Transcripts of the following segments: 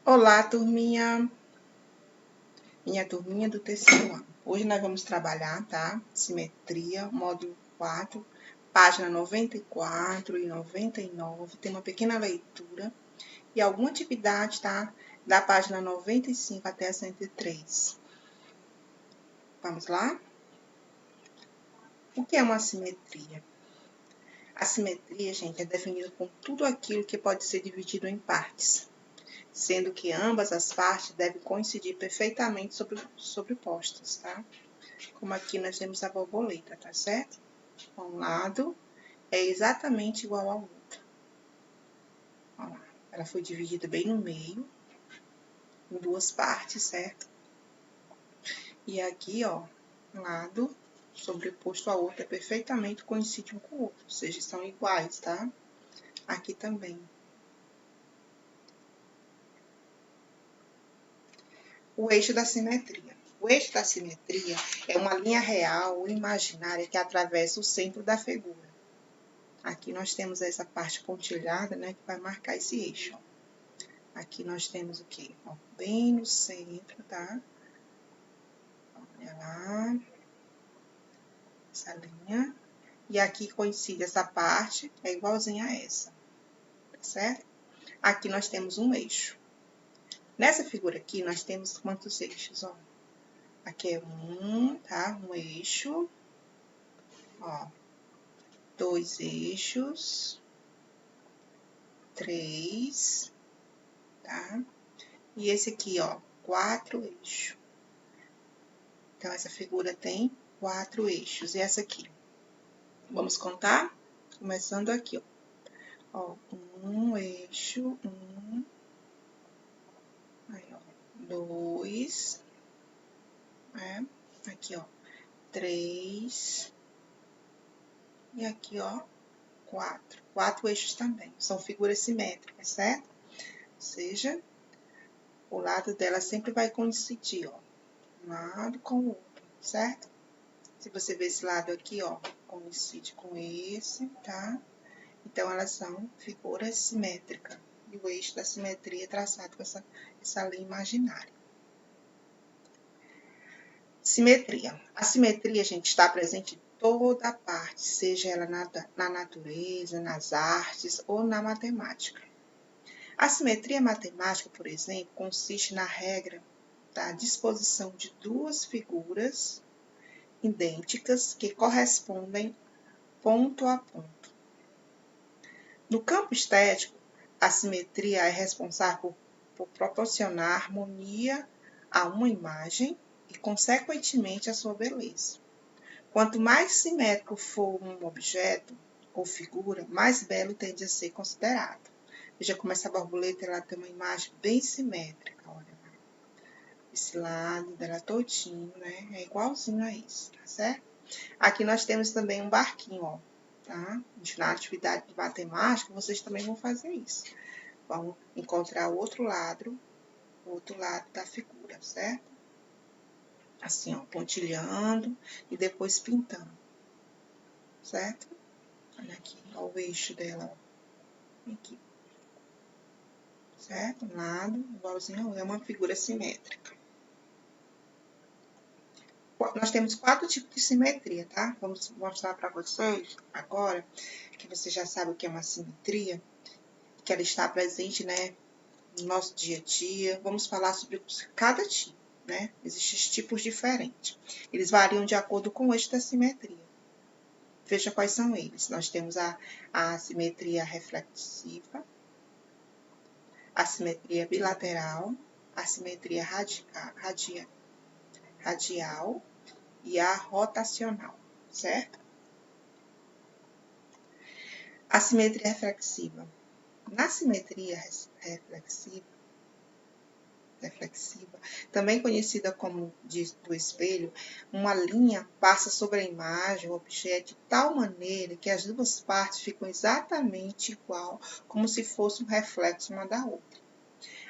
Olá, turminha! Minha turminha do terceiro ano. Hoje nós vamos trabalhar, tá? Simetria, módulo 4, página 94 e 99. Tem uma pequena leitura e alguma atividade, tá? Da página 95 até a 103. Vamos lá? O que é uma simetria? A simetria, gente, é definida como tudo aquilo que pode ser dividido em partes, sendo que ambas as partes devem coincidir perfeitamente sobrepostas, tá? Como aqui nós temos a borboleta, tá certo? Um lado é exatamente igual ao outro. Olha lá, ela foi dividida bem no meio, em duas partes, certo? E aqui, ó, um lado sobreposto ao outro é perfeitamente coincide um com o outro, ou seja, são iguais, tá? Aqui também. O eixo da simetria. O eixo da simetria é uma linha real ou imaginária que atravessa o centro da figura. Aqui nós temos essa parte pontilhada, né, que vai marcar esse eixo. Aqui nós temos o quê? Ó, bem no centro, tá? Olha lá. Essa linha. E aqui coincide essa parte, é igualzinha a essa. Tá certo? Aqui nós temos um eixo. Nessa figura aqui, nós temos quantos eixos, ó? Aqui é um, tá? Um eixo. Ó. Dois eixos. Três. Tá? E esse aqui, ó. Quatro eixos. Então, essa figura tem 4 eixos. E essa aqui? Vamos contar? Começando aqui, ó. Um eixo, aí, ó, 2, né? Aqui, ó, 3, e aqui, ó, 4. 4 eixos também. São figuras simétricas, certo? Ou seja, o lado dela sempre vai coincidir, ó, um lado com o outro, certo? Se você ver esse lado aqui, ó, coincide com esse, tá? Então, elas são figuras simétricas. E o eixo da simetria é traçado com essa linha imaginária. Simetria. A simetria, gente, está presente em toda parte, seja ela na natureza, nas artes ou na matemática. A simetria matemática, por exemplo, consiste na regra da disposição de duas figuras idênticas que correspondem ponto a ponto. No campo estético, a simetria é responsável por proporcionar harmonia a uma imagem e, consequentemente, a sua beleza. Quanto mais simétrico for um objeto ou figura, mais belo tende a ser considerado. Veja como essa borboleta ela tem uma imagem bem simétrica. Olha lá. Esse lado dela todinho, né? É igualzinho a isso, tá certo? Aqui nós temos também um barquinho, ó. Tá? Na atividade de matemática, vocês também vão fazer isso. Vão encontrar o outro lado da figura, certo? Assim, ó, pontilhando e depois pintando, certo? Olha aqui, ó, o eixo dela, ó, aqui, certo? Um lado, igualzinho, é uma figura simétrica. Nós temos 4 tipos de simetria, tá? Vamos mostrar para vocês agora, que você já sabe o que é uma simetria, que ela está presente, né, no nosso dia a dia. Vamos falar sobre cada tipo, né? Existem tipos diferentes. Eles variam de acordo com o eixo da simetria. Veja quais são eles. Nós temos a simetria reflexiva, a simetria bilateral, a simetria radial e a rotacional, certo? A simetria reflexiva. Na simetria reflexiva, também conhecida como do espelho, uma linha passa sobre a imagem, o objeto, de tal maneira que as duas partes ficam exatamente igual, como se fosse um reflexo uma da outra.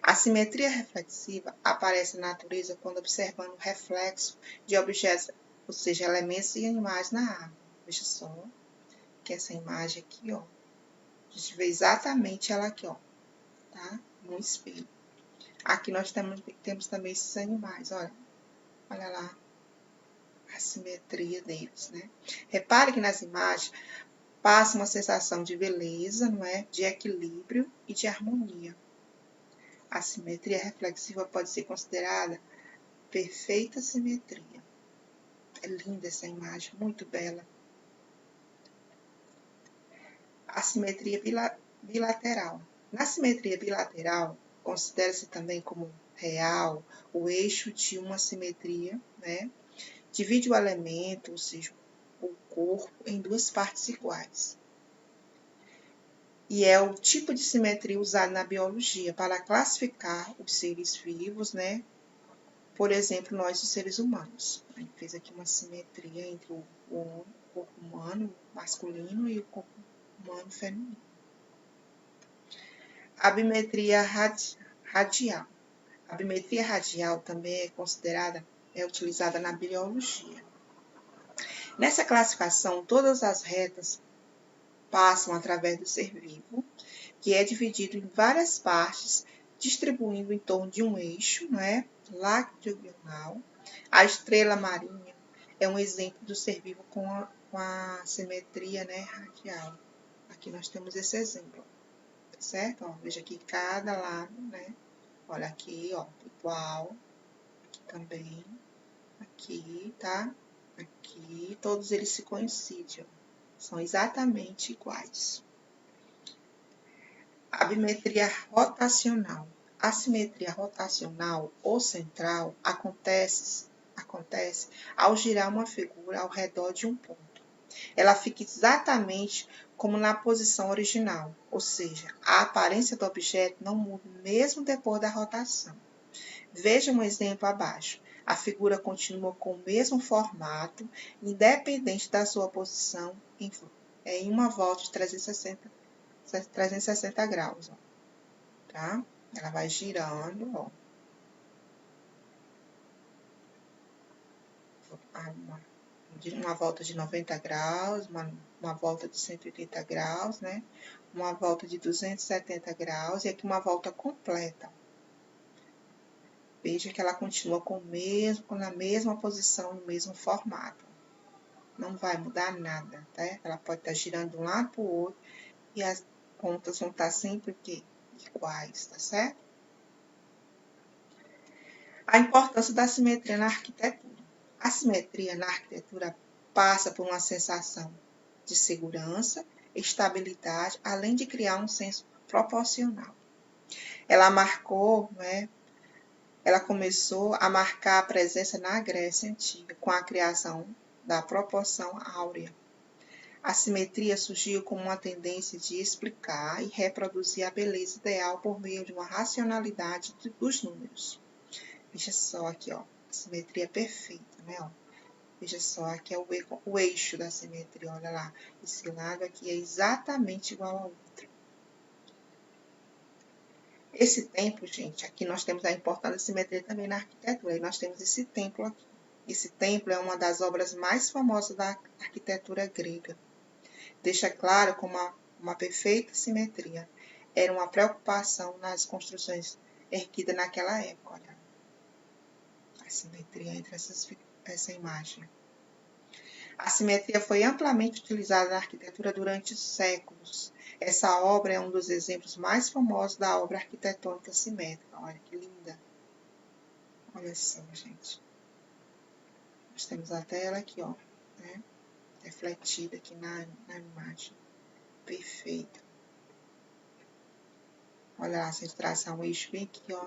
A simetria reflexiva aparece na natureza quando observamos o reflexo de objetos, ou seja, elementos e animais na água. Veja só que essa imagem aqui, ó, a gente vê exatamente ela aqui, ó, tá? No espelho. Aqui nós temos também esses animais, olha lá a simetria deles, né? Repare que nas imagens passa uma sensação de beleza, não é? De equilíbrio e de harmonia. A simetria reflexiva pode ser considerada perfeita simetria. É linda essa imagem, muito bela. A simetria bilateral. Na simetria bilateral, considera-se também como real o eixo de uma simetria, né? Divide o elemento, ou seja, o corpo, em duas partes iguais. E é o tipo de simetria usado na biologia para classificar os seres vivos, né? Por exemplo, nós, os seres humanos. A gente fez aqui uma simetria entre o corpo humano masculino e o corpo humano feminino. A bimetria radial. A bimetria radial também é utilizada na biologia. Nessa classificação, todas as retas passam através do ser vivo, que é dividido em várias partes, distribuindo em torno de um eixo, né, lactiogonal. A estrela marinha é um exemplo do ser vivo com a simetria, né, radial. Aqui nós temos esse exemplo, certo? Ó, veja aqui cada lado, né? Olha aqui, ó, igual. Aqui também. Aqui, tá? Aqui, todos eles se coincidem, ó. São exatamente iguais. A bimetria rotacional. A simetria rotacional ou central acontece ao girar uma figura ao redor de um ponto. Ela fica exatamente como na posição original, ou seja, a aparência do objeto não muda mesmo depois da rotação. Veja um exemplo abaixo. A figura continua com o mesmo formato, independente da sua posição em uma volta de 360 graus, ó, tá? Ela vai girando, ó. Uma volta de 90 graus, uma volta de 180 graus, né? Uma volta de 270 graus e aqui uma volta completa. Veja que ela continua na mesma posição, no mesmo formato. Não vai mudar nada, tá? Ela pode estar girando de um lado para o outro e as pontas vão estar sempre iguais, tá certo? A importância da simetria na arquitetura. A simetria na arquitetura passa por uma sensação de segurança, estabilidade, além de criar um senso proporcional. Ela começou a marcar a presença na Grécia Antiga, com a criação da proporção áurea. A simetria surgiu como uma tendência de explicar e reproduzir a beleza ideal por meio de uma racionalidade dos números. Veja só aqui, ó, a simetria perfeita, né? Ó. Veja só, aqui é o eixo da simetria, olha lá. Esse lado aqui é exatamente igual ao outro. Esse templo, gente, aqui nós temos a importância da simetria também na arquitetura. E nós temos esse templo aqui. Esse templo é uma das obras mais famosas da arquitetura grega. Deixa claro como uma perfeita simetria era uma preocupação nas construções erguidas naquela época. Olha. A simetria entre essa imagem. A simetria foi amplamente utilizada na arquitetura durante séculos. Essa obra é um dos exemplos mais famosos da obra arquitetônica simétrica. Olha que linda. Olha só, gente. Nós temos até ela aqui, ó, né? Refletida aqui na imagem. Perfeita. Olha lá, se a gente traçar um eixo bem aqui, ó,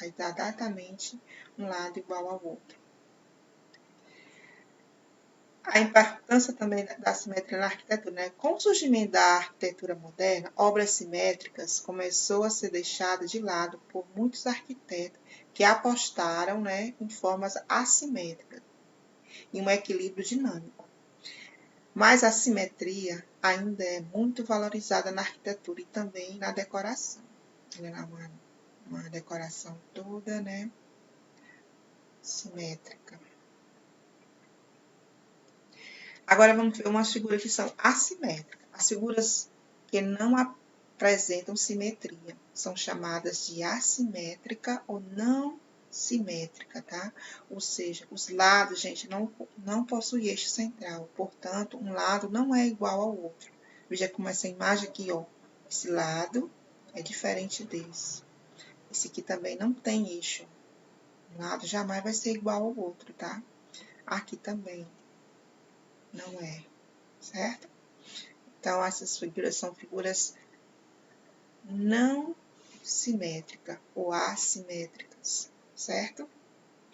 vai dar exatamente um lado igual ao outro. A importância também da simetria na arquitetura, né? Com o surgimento da arquitetura moderna, obras simétricas começou a ser deixada de lado por muitos arquitetos que apostaram, né, em formas assimétricas e um equilíbrio dinâmico. Mas a simetria ainda é muito valorizada na arquitetura e também na decoração. Olha lá, uma decoração toda, né, simétrica. Agora vamos ver umas figuras que são assimétricas. As figuras que não apresentam simetria. São chamadas de assimétrica ou não simétrica, tá? Ou seja, os lados, gente, não possuem eixo central. Portanto, um lado não é igual ao outro. Veja como essa imagem aqui, ó. Esse lado é diferente desse. Esse aqui também não tem eixo. Um lado jamais vai ser igual ao outro, tá? Aqui também não é, certo? Então, essas figuras são figuras não simétricas ou assimétricas, certo?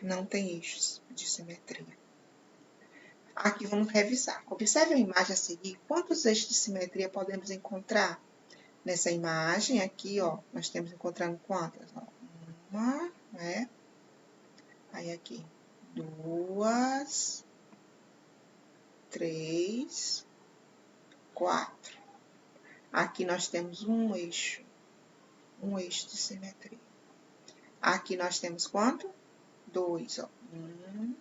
Não tem eixos de simetria. Aqui vamos revisar. Observe a imagem a seguir. Quantos eixos de simetria podemos encontrar? Nessa imagem aqui, ó, nós temos encontrando quantas? Ó, uma, né? Aí aqui, 2, 3, 4. Aqui nós temos um eixo de simetria. Aqui nós temos quanto? 2, ó. 1,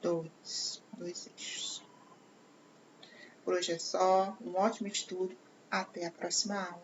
2 eixos. Por hoje é só. Um ótimo estudo. Até a próxima aula.